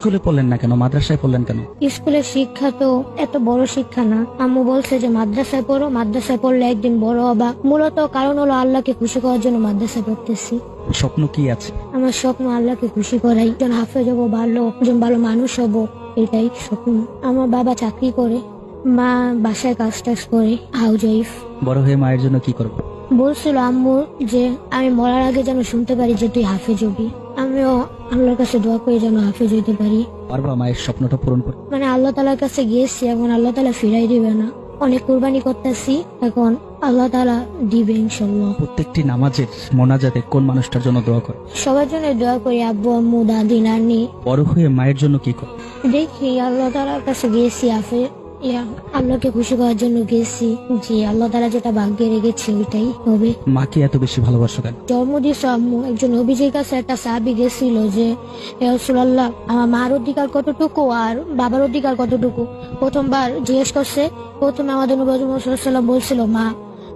স্কুলে পড়লেন না কেন, মাদ্রাসায় পড়লেন কেন? স্কুলের শিক্ষা তো এত বড় শিক্ষা না। আম্মু বলছে যে মাদ্রাসায় পড়ো, মাদ্রাসায় পড়লে একদিন বড় হবা। মূলত কারণ হলো আল্লাহকে খুশি করার জন্য মাদ্রাসায় পড়তেছি। স্বপ্ন কি আছে? আমার স্বপ্ন আল্লাহকে খুশি করাই, একজন হাফেজ হবো, একজন ভালো মানুষ হবো, এটাই স্বপ্ন। আমার বাবা চাকরি করে, মা বাসায় কাজ টাজ করে, হাউস ওয়াইফ। বড় হয়ে মায়ের জন্য কি করবো? বলছিল আম্মু যে আমি মরার আগে যেন শুনতে পারি যে তুই হাফেজ হবি। আমিও আল্লাহর কাছে দোয়া করে যেন হাফেজ হইতে পারি। পারবা মায়ের স্বপ্নটা পূরণ করতে? মানে আল্লাহ তালার কাছে গিয়েছি, এখন আল্লাহ তালা ফিরাই দিবে না। অনেক কুরবানি করতেছি, এখন আল্লাহ তালা দিবে ইনশাল্লাহ। প্রত্যেকটি নামাজের মোনাজাতে কোন মানুষটার জন্য দোয়া করে? সবার জন্য দোয়া করি, আব্বু আম্মু দাদি নানি। বড় হয়ে মায়ের জন্য কি করে? দেখি আল্লাহ তালার কাছে গিয়েছি, আল্লাহকে খুশি করার জন্য গেছি, যে আল্লাহ তালা যেটা ভাগ্যে রেখেছে ওইটাই হবে। মাকে এত বেশি ভালোবাসো কেন? জন্ম দিয়েছে আম্মু, একজন নবীজির কাছে একটা সাহাবী গেছিল যে হে রাসূলুল্লাহ, আমার মার অধিকার কতটুকু আর বাবার অধিকার কতটুকু। প্রথমবার জিজ্ঞেস করছে, প্রথমে আমাদের নবী মুহাম্মদ সাল্লাল্লাহু আলাইহি ওয়াসাল্লাম বলছিল মা,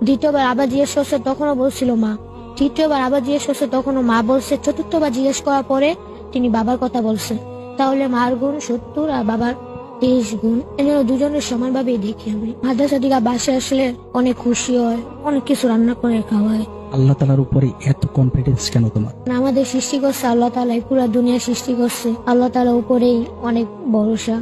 দ্বিতীয়বার আবার জিজ্ঞেস করছে তখনও বলছিল মা, তৃতীয়বার আবার জিজ্ঞেস করছে তখনও মা বলছে, চতুর্থবার জিজ্ঞেস করার পরে তিনি বাবার কথা বলছেন। তাহলে মার গুণ 70 আর বাবার 23 গুণ। এজন্য দুজনের সমানভাবে দেখি। আমি মাদ্রাসা থেকে বাসায় আসলে অনেক খুশি হয়, অনেক কিছু রান্না করে খাওয়ায়। আল্লাহ তালার উপরে এত কনফিডেন্স কেন তোমার? আমাদের সৃষ্টি করছে আল্লাহ তাআলাই, পুরো দুনিয়া সৃষ্টি করছে আল্লাহ তাআলার উপরেই অনেক ভরসা।